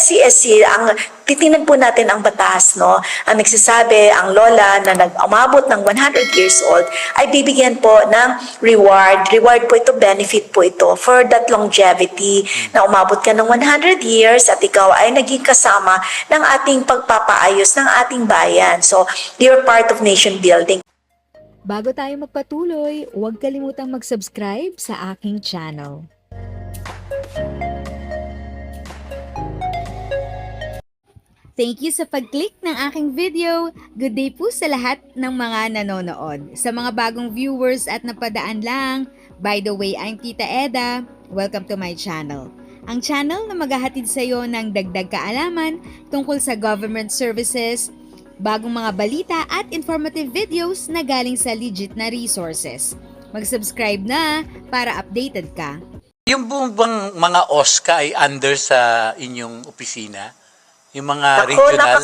NCSC, titingnan po natin ang batas, no? Ang nagsasabi, ang lola na nag-umabot ng 100 years old ay bibigyan po ng reward. Reward po ito, benefit po ito for that longevity na umabot ka ng 100 years at ikaw ay naging kasama ng ating pagpapaayos ng ating bayan. So, you're part of nation building. Bago tayo magpatuloy, huwag kalimutang mag-subscribe sa aking channel. Thank you sa pag-click ng aking video. Good day po sa lahat ng mga nanonood. Sa mga bagong viewers at napadaan lang, by the way, I'm Tita Eda. Welcome to my channel. Ang channel na maghahatid sa iyo ng dagdag kaalaman tungkol sa government services, bagong mga balita at informative videos na galing sa legit na resources. Mag-subscribe na para updated ka. Yung bang mga OSCA ay under sa inyong opisina? Yung mga regional?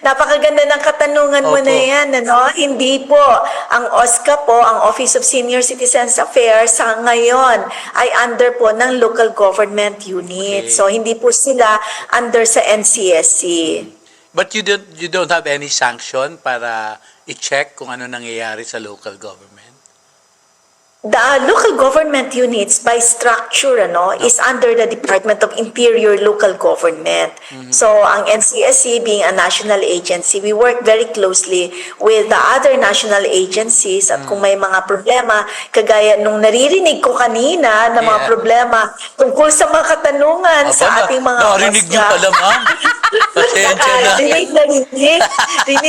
Napakaganda ng katanungan mo Opo. na yan, ano? Hindi po. Ang OSCA po, ang Office of Senior Citizens Affairs, sa ngayon ay under po ng local government unit. Okay. So, hindi po sila under sa NCSC. But you don't have any sanction para i-check kung ano nangyayari sa local government? The local government units by structure is under the Department of Interior Local Government. So ang NCSC being a national agency, we work very closely with the other national agencies at kung may mga problema, kagaya nung naririnig ko kanina na mga problema tungkol sa mga katanungan sa ating mga narinig niyo pala, ma'am. Pasensya na. Rinig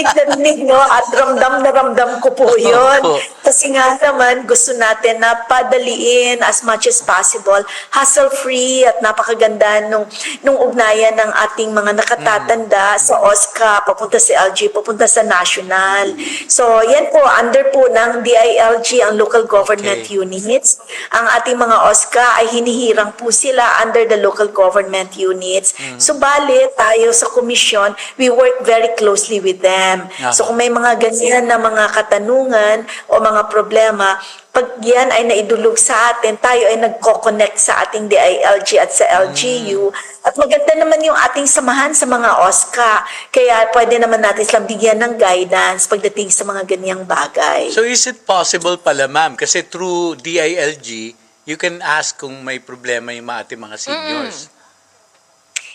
na rinig, no? At ramdam na ramdam ko po yun. Opo. Kasi nga naman, gusto natin na padaliin as much as possible, hassle-free at napakaganda nung ugnayan ng ating mga nakatatanda sa OSCA, papunta sa LG, papunta sa national. So, yan po, under po ng DILG, ang local government units. Ang ating mga OSCA ay hinihirang po sila under the local government units. Subalit, tayo sa komisyon, we work very closely with them. So, kung may mga ganyan na mga katanungan o mga problema, pag yan ay naidulog sa atin, tayo ay nagko-connect sa ating DILG at sa LGU. At maganda naman yung ating samahan sa mga OSCA. Kaya pwede naman natin silang bigyan ng guidance pagdating sa mga ganyang bagay. So is it possible pala, ma'am? Kasi through DILG, you can ask kung may problema yung ating mga seniors.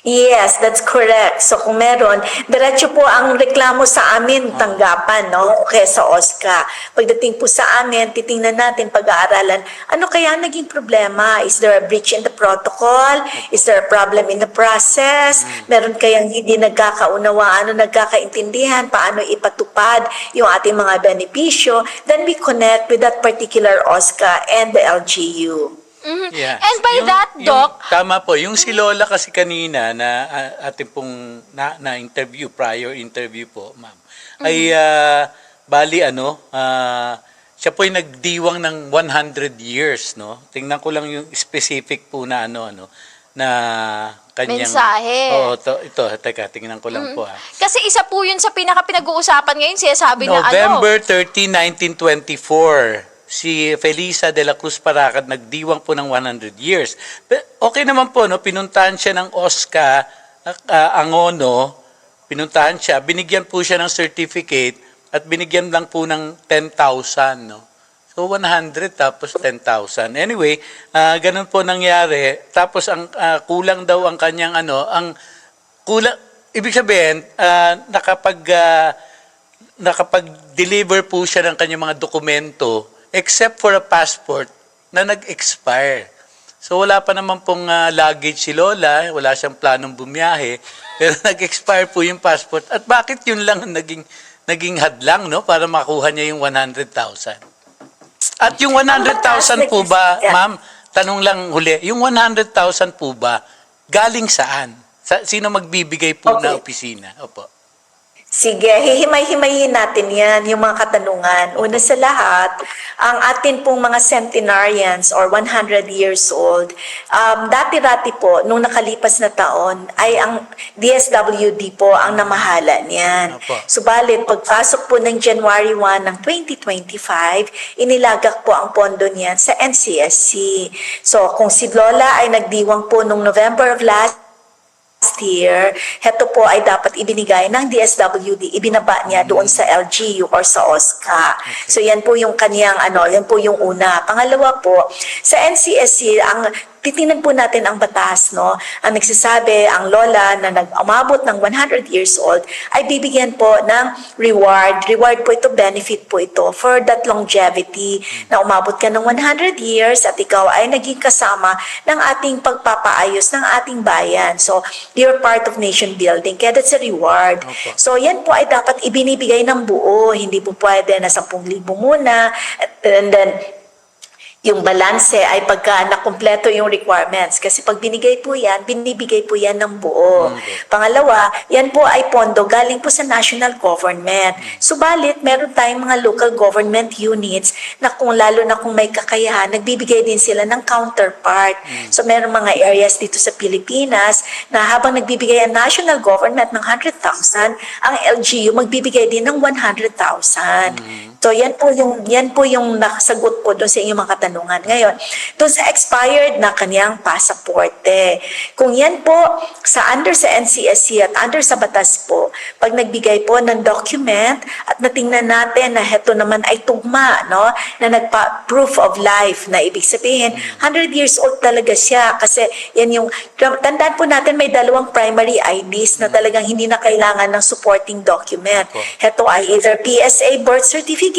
Yes, that's correct. So kung meron, diretso po ang reklamo sa amin tanggapan, no? Okay, sa OSCA. Pagdating po sa amin, titingnan natin, pag-aaralan, ano kaya naging problema? Is there a breach in the protocol? Is there a problem in the process? Meron kayang hindi nagkakaunawaan o nagkakaintindihan paano ipatupad yung ating mga benepisyo? Then we connect with that particular OSCA and the LGU. Yeah. And by that, Doc, tama po. Yung si Lola kasi kanina na ating pong na-interview, prior interview po, ma'am, ay bali siya po ay nagdiwang ng 100 years, no? Tingnan ko lang yung specific po na na kanyang mensahe. Ito, teka, tingnan ko lang po. Kasi isa po yun sa pinaka-pinag-uusapan ngayon, sinasabi na November 13, 1924. Si Felisa de la Cruz Paracad nagdiwang po ng 100 years. Okay naman po, no? Pinuntahan siya ng OSCA, Angono, pinuntahan siya, binigyan po siya ng certificate at binigyan lang po ng 10,000, no? So 100 tapos 10,000. Anyway, ganun po nangyari. Tapos ang kulang daw ang kanyang ang kulang, ibig sabihin, nakapag-deliver po siya ng kanyang mga dokumento except for a passport na nag-expire. So wala pa naman pong luggage si Lola, wala siyang planong bumiyahe, pero nag-expire po yung passport. At bakit yun lang naging hadlang, no, para makuha niya yung 100,000? At yung 100,000 po ba, ma'am, tanong lang huli, yung 100,000 po ba galing saan? Sino magbibigay po na opisina? Opo. Sige, hihimay-himayin natin yan, yung mga katanungan. Una sa lahat, ang atin pong mga centenarians or 100 years old, dati-dati po, nung nakalipas na taon, ay ang DSWD po ang namahala niyan. Subalit, pagpasok po ng January 1 ng 2025, inilagak po ang pondo niyan sa NCSC. So, kung si Lola ay nagdiwang po nung November of last last year, heto po ay dapat ibinigay ng DSWD, ibinaba niya doon sa LGU or sa OSCA. So yan po yung kanyang yan po yung una. Pangalawa po, sa NCSC, ang titingnan po natin ang batas, no? Ang nagsasabi, ang lola na nag-umabot ng 100 years old ay bibigyan po ng reward. Reward po ito, benefit po ito for that longevity na umabot ka ng 100 years at ikaw ay naging kasama ng ating pagpapaayos ng ating bayan. So, you're part of nation building. Kaya that's a reward. Opo. So, yan po ay dapat ibinibigay ng buo. Hindi po pwede na 10,000 muna and then yung balanse ay pagka nakumpleto yung requirements. Kasi pag binigay po yan, binibigay po yan ng buo. Pangalawa, yan po ay pondo galing po sa national government. Subalit, meron tayong mga local government units na lalo na kung may kakayahan, nagbibigay din sila ng counterpart. So meron mga areas dito sa Pilipinas na habang nagbibigay ang national government ng 100,000, ang LGU magbibigay din ng 100,000. So yan po yung nakasagot po doon sa inyong mga katanungan. Ngayon, doon sa expired na kanyang pasaporte. Kung yan po under sa NCSC at under sa batas po, pag nagbigay po ng document at natingnan natin na heto naman ay tugma, no? Na proof of life, na ibig sabihin 100 years old talaga siya kasi yan yung tandaan po natin may dalawang primary IDs na talagang hindi na kailangan ng supporting document. Heto ay either PSA birth certificate,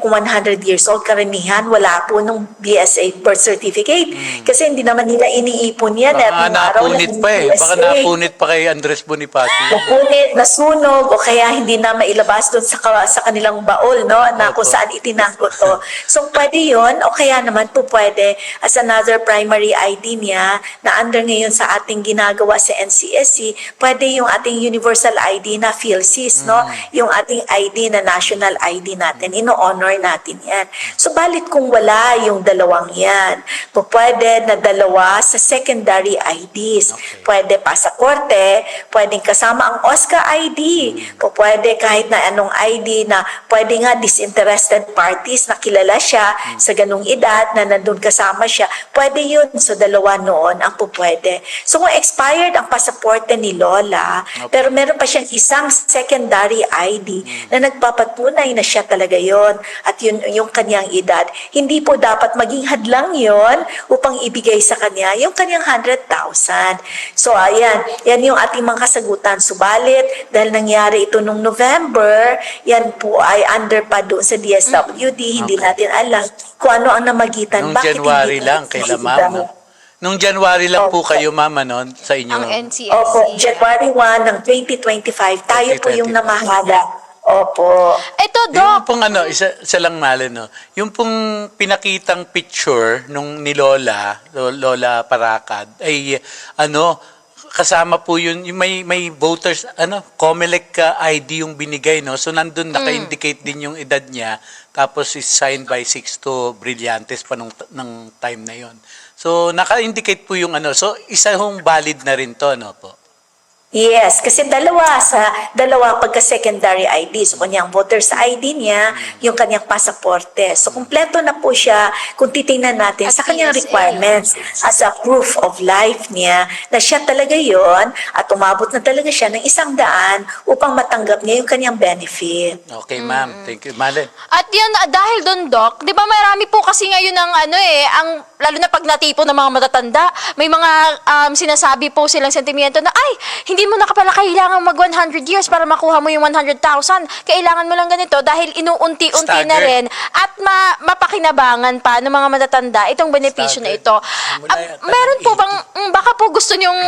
kung 100 years old karamihan, wala po nung BSA birth certificate. Kasi hindi naman nila iniipon yan. Baka Nung araw napunit naging pa eh. Baka BSA. napunit pa kay Andres Bonifacio. Napunit, nasunog, o kaya hindi na mailabas doon sa kanilang baol, no? Na kung saan itinanggo to. So, pwede yun, o kaya naman po pwede as another primary ID niya na under ngayon sa ating ginagawa sa NCSC, pwede yung ating universal ID na PhilSys, no? Yung ating ID na national ID natin, ino-honor natin yan. So, balit kung wala yung dalawang yan, pwede na dalawa sa secondary IDs. Pwede pasaporte, pwedeng kasama ang OSCA ID, pwede kahit na anong ID na pwede nga disinterested parties na kilala siya sa ganung edad na nandun kasama siya, pwede yun. So, dalawa noon ang pwede. So, kung expired ang pasaporte ni Lola, pero meron pa siyang isang secondary ID na nagpapatunay na siya talaga yon at yun yung kanyang edad, hindi po dapat maging hadlang yon upang ibigay sa kanya yung kanyang 100,000. So, ayan, yan yung ating mga kasagutan. Subalit, dahil nangyari ito nung November, yan po ay under pa doon sa DSWD, hindi natin alam kung ano ang namagitan. Nung January hindi lang, kay ma'am, no? Nung January lang po kayo, ma'am, ano, sa inyo. Ang NCSC. Opo, January 1 ng 2025, tayo po yung 2025. namahala. Opo. Ito, Yung Doc. pong isa lang mali, no? Yung pong pinakitang picture nung ni Lola Paracad, ay kasama po yun, yung may voters, COMELEC ID yung binigay, no? So, nandun naka-indicate din yung edad niya, tapos is signed by Sixto Brillantes pa ng time na yon. So, naka-indicate po yung so, isa hong valid na rin to, no po? Yes, kasi dalawa pagka-secondary ID. So, kanyang voter's ID niya, yung kanyang pasaporte. So, kumpleto na po siya kung titingnan natin sa kanyang PSA. requirements as a proof of life niya na siya talaga yon at umabot na talaga siya ng 100 upang matanggap niya yung kanyang benefit. Okay, ma'am. Thank you. Malen. At yan, dahil doon, Doc, di ba marami po kasi ngayon ng lalo na pag natipo ng mga matatanda, may mga sinasabi po silang sentimento na, ay, hindi mo na pala kailangan mag 100 years para makuha mo yung 100,000. Kailangan mo lang ganito dahil inuunti-unti na Stagger. rin at mapakinabangan pa ng mga matatanda itong benepisyo na Stagger. ito. Simula yata Meron ng po bang, baka po gusto nyong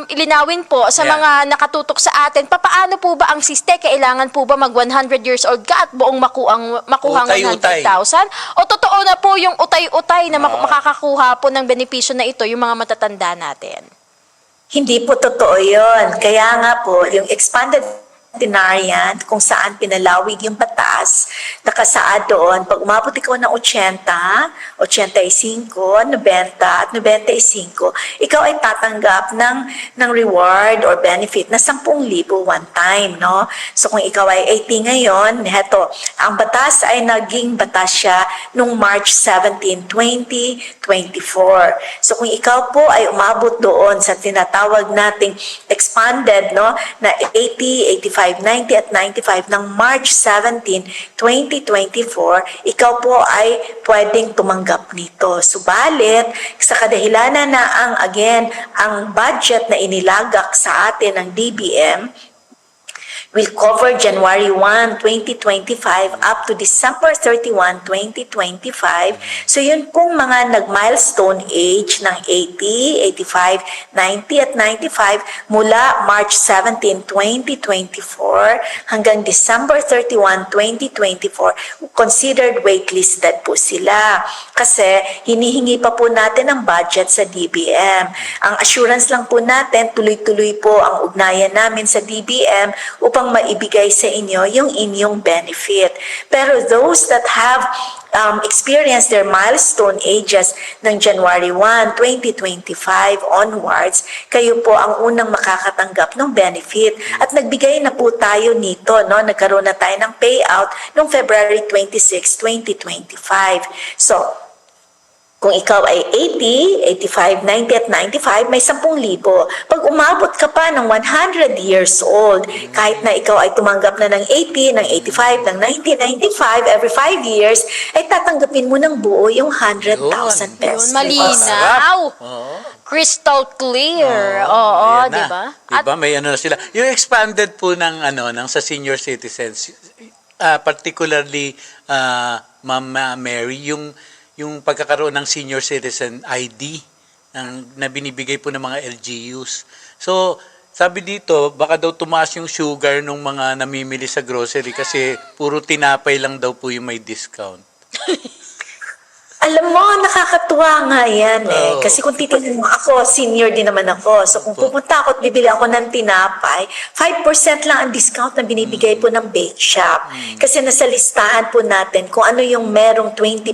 ilinawin po sa Yeah. mga nakatutok sa atin, papaano po ba ang siste? Kailangan po ba mag 100 years old ka at buong makuha ang Utay-utay. 100,000? O totoo na po yung utay-utay na makakakuha po ng benepisyo na ito yung mga matatanda natin? Hindi po totoo yun. Kaya nga po, yung expanded centenarian kung saan pinalawig yung batas, nakasaad doon, pag umabot ikaw ng 80, 85, 90 at 95, ikaw ay tatanggap ng reward or benefit na 10,000 one time, no? So kung ikaw ay 80 ngayon, heto, ang batas ay naging batas siya nung March 17, 2024. So kung ikaw po ay umabot doon sa tinatawag nating expanded, no, na 80, 85, 90 at 95 ng March 17, 2024, ikaw po ay pwedeng tumanggap nito. Subalit, sa kadahilanan na ang budget na inilagak sa atin ng DBM will cover January 1, 2025 up to December 31, 2025. So yun pong mga nag-milestone age ng 80, 85, 90 at 95 mula March 17, 2024 hanggang December 31, 2024, considered waitlisted po sila. Kasi hinihingi pa po natin ang budget sa DBM. Ang assurance lang po natin, tuloy-tuloy po ang ugnayan namin sa DBM upang maibigay sa inyo yung inyong benefit. Pero those that have experienced their milestone ages ng January 1, 2025 onwards, kayo po ang unang makakatanggap ng benefit. At nagbigay na po tayo nito, no? Nagkaroon na tayo ng payout noong February 26, 2025. So, kung ikaw ay 80, 85, 90 at 95, may 10,000. Pag umabot ka pa ng 100 years old, kahit na ikaw ay tumanggap na ng 80, ng 85, ng 90, 95, every 5 years, ay tatanggapin mo ng buo yung 100,000 pesos. Yun, malinaw. Oo. Crystal clear. Oo, Ayan di na. ba? Diba? May ano na sila. Yung expanded po ng sa senior citizens, particularly Ma'am Mary, yung pagkakaroon ng senior citizen ID na binibigay po ng mga LGUs. So, sabi dito, baka daw tumaas yung sugar ng mga namimili sa grocery kasi puro tinapay lang daw po yung may discount. Alam mo, nakakatuwa nga yan eh. Oo. Kasi kung titignan mo, ako, senior din naman ako. So kung pupunta ako at bibili ako ng tinapay, 5% lang ang discount na binibigay po ng bake shop. Kasi nasa listahan po natin kung ano yung merong 20%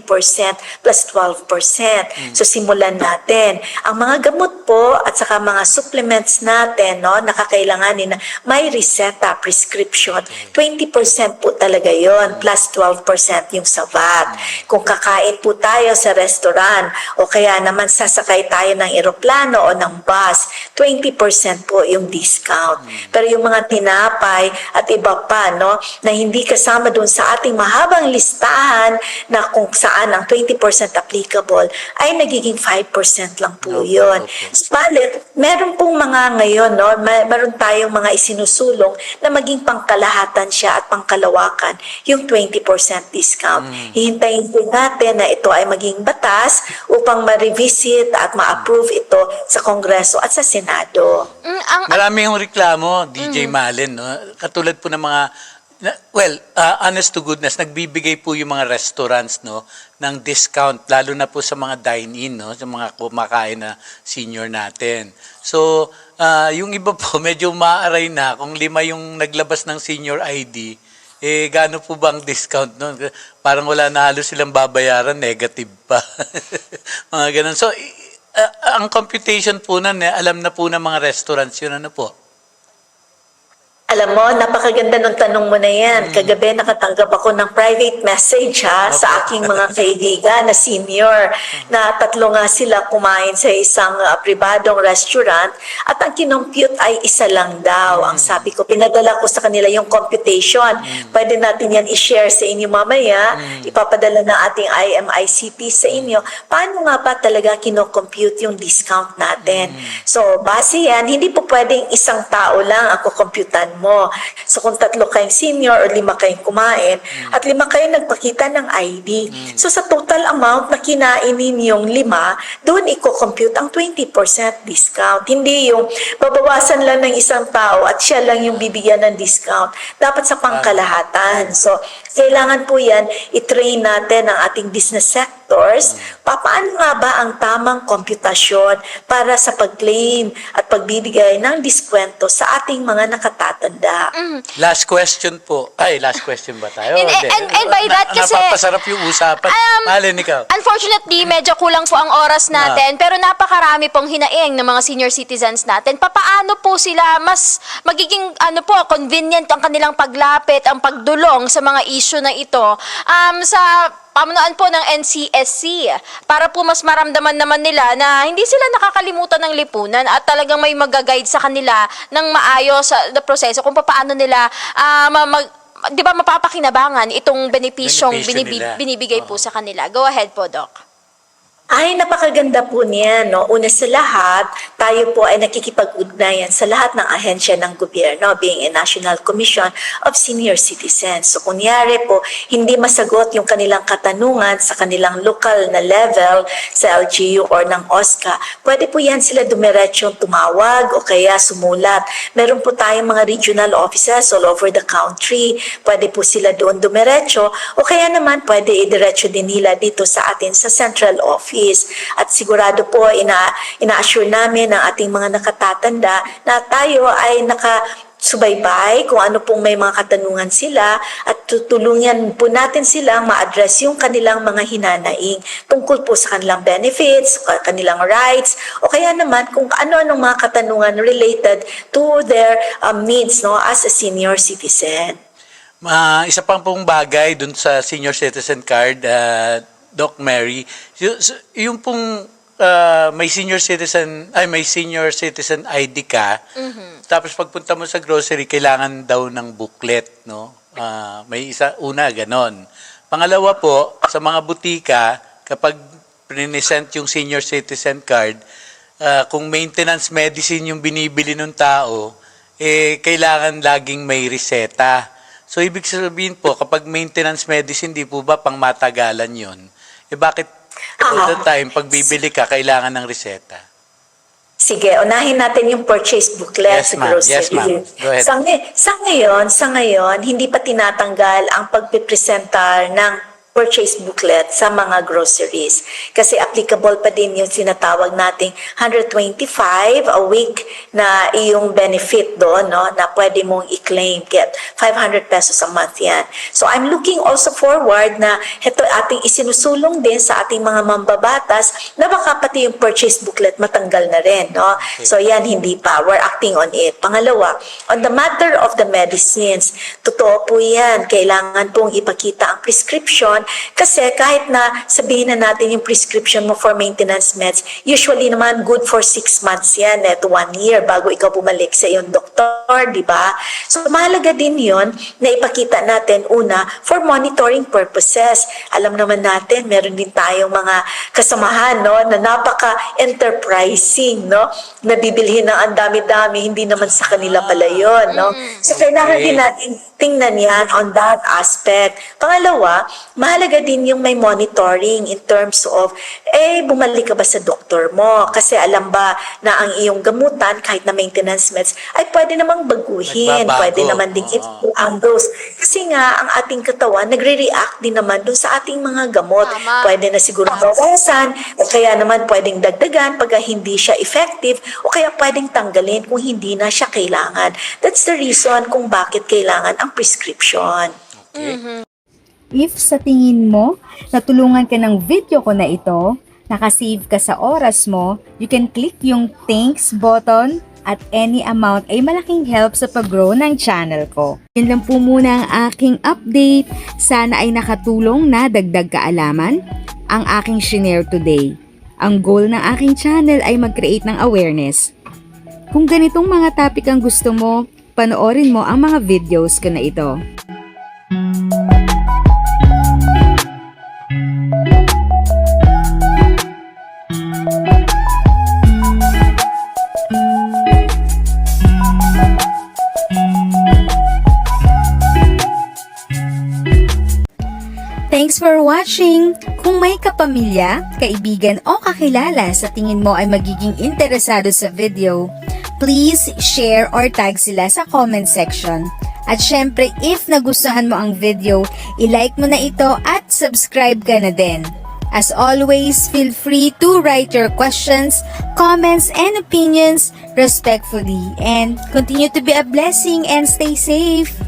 plus 12%. So simulan natin. Ang mga gamot po at saka mga supplements natin, no, nakakailanganin na may reseta, prescription. 20% po talaga yon plus 12% yung sa VAT. Kung kakain po tayo sa restaurant o kaya naman sasakay tayo ng eroplano o ng bus, 20% po yung discount. Pero yung mga tinapay at iba pa, no, na hindi kasama dun sa ating mahabang listahan na kung saan ang 20% applicable ay nagiging 5% lang po yun. Subalit, meron pong mga ngayon, no, meron tayong mga isinusulong na maging pangkalahatan siya at pangkalawakan yung 20% discount. Hihintayin po natin na ito ay maging batas upang ma-revisit at ma-approve ito sa Kongreso at sa Senado. Marami yung reklamo, DJ Malen, no? Katulad po ng mga, honest to goodness, nagbibigay po yung mga restaurants, no, ng discount, lalo na po sa mga dine-in, no, sa mga kumakain na senior natin. So, yung iba po, medyo maaray na kung 5 yung naglabas ng senior ID, gaano po ba ang discount nun? Parang wala na halos silang babayaran, negative pa. Mga ganun. So, ang computation po nun, alam na po ng mga restaurants yun, ano po? Alam mo, napakaganda ng tanong mo na yan. Kagabi nakatanggap ako ng private message sa aking mga kaibigan na senior na 3 nga sila kumain sa isang pribadong restaurant at ang kinompute ay 1 lang daw. Ang sabi ko, pinadala ko sa kanila yung computation. Pwede natin yan i-share sa inyo mamaya. Ipapadala na ating IMICP sa inyo. Paano nga ba talaga kinocompute yung discount natin? So, base yan, hindi po pwedeng isang tao lang ang kukomputan mo. So kung 3 kayong senior o 5 kayong kumain at 5 kayong nagpakita ng ID. So sa total amount na kinain ninyong 5, doon i-compute ang 20% discount. Hindi yung babawasan lang ng isang tao at siya lang yung bibigyan ng discount. Dapat sa pangkalahatan. So kailangan po yan, i-train natin ang ating business sector doctors, paano nga ba ang tamang komputasyon para sa pag-claim at pagbibigay ng diskwento sa ating mga nakatatanda? Last question po. Ay, last question ba tayo? And by that kasi, napapasarap yung usapan. Malin ikaw. Unfortunately, medyo kulang po ang oras natin, pero napakarami pong hinaing ng mga senior citizens natin. Papaano po sila mas magiging convenient ang kanilang paglapit, ang pagdulong sa mga issue na ito sa pamunuan po ng NCSC para po mas maramdaman naman nila na hindi sila nakakalimutan ng lipunan at talagang may mag-guide sa kanila ng maayos na proseso kung paano nila di ba mapapakinabangan itong benepisyong Benepisyo nila. binibigay po sa kanila. Go ahead po, Doc. Ay, napakaganda po niya, no? Una sa lahat, tayo po ay nakikipag-ugnayan sa lahat ng ahensya ng gobyerno, being a National Commission of Senior Citizens. So, kunyari po, hindi masagot yung kanilang katanungan sa kanilang lokal na level sa LGU or ng OSCA, pwede po yan sila dumiretsong tumawag o kaya sumulat. Meron po tayong mga regional offices all over the country. Pwede po sila doon dumiretso o kaya naman pwede idiretso din nila dito sa atin sa central office. At sigurado po, ina-assure namin ng ating mga nakatatanda na tayo ay nakasubaybay kung ano pong may mga katanungan sila at tutulungan po natin silang ma-address yung kanilang mga hinanaing tungkol po sa kanilang benefits, kanilang rights, o kaya naman kung ano-anong mga katanungan related to their needs, no, as a senior citizen. Isa pang pong bagay dun sa senior citizen card, Doc Mary, yung pong may senior citizen ID ka, tapos pagpunta mo sa grocery, kailangan daw ng booklet, no? May una, ganon. Pangalawa po, sa mga butika, kapag present yung senior citizen card, kung maintenance medicine yung binibili ng tao, kailangan laging may reseta. So, ibig sabihin po, kapag maintenance medicine, di po ba pang matagalan yun? Bakit all the time, pag bibili ka, kailangan ng reseta? Sige, unahin natin yung purchase booklet Yes, sa ma'am. grocery. Yes, ma'am. Go ahead. Sa ngayon, hindi pa tinatanggal ang pagpipresentar ng purchase booklet sa mga groceries. Kasi applicable pa din yung sinatawag nating 125 a week na iyong benefit doon, no, na pwede mong i-claim. Get 500 pesos a month yan. So I'm looking also forward na ito ating isinusulong din sa ating mga mambabatas na baka pati yung purchase booklet matanggal na rin, no? Okay. So yan, hindi pa. We're acting on it. Pangalawa, on the matter of the medicines, totoo po yan. Kailangan pong ipakita ang prescription kasi kahit na sabihin na natin yung prescription mo for maintenance meds, usually naman good for 6 months yan at 1 year bago ikaw bumalik sa iyong doktor, di ba? So mahalaga din yun na ipakita natin una for monitoring purposes. Alam naman natin, meron din tayong mga kasamahan, no, na napaka-enterprising, no, na bibilhin ng ang dami-dami, hindi naman sa kanila pala yun, no? So kailangan din natin tingnan yan on that aspect. Pangalawa, mahalaga din yung may monitoring in terms of, bumalik ka ba sa doktor mo? Kasi alam ba na ang iyong gamutan, kahit na maintenance meds, ay pwede namang baguhin. Nagbabago. Pwede naman din ang dose. Kasi nga, ang ating katawan, nagre-react din naman dun sa ating mga gamot. Tama. Pwede na siguro bawasan, o kaya naman pwedeng dagdagan pag hindi siya effective, o kaya pwedeng tanggalin kung hindi na siya kailangan. That's the reason kung bakit kailangan ang prescription. Okay. If sa tingin mo, natulungan ka ng video ko na ito, nakasave ka sa oras mo, you can click yung thanks button at any amount ay malaking help sa pag-grow ng channel ko. Yun lang po muna ang aking update. Sana ay nakatulong na dagdag kaalaman ang aking shinare today. Ang goal ng aking channel ay mag-create ng awareness. Kung ganitong mga topic ang gusto mo, panoorin mo ang mga videos ko na ito. Thanks for watching! Kung may kapamilya, kaibigan o kakilala sa tingin mo ay magiging interesado sa video, please share or tag sila sa comment section. At syempre, if nagustuhan mo ang video, i-like mo na ito at subscribe ka na din. As always, feel free to write your questions, comments, and opinions respectfully. And continue to be a blessing and stay safe.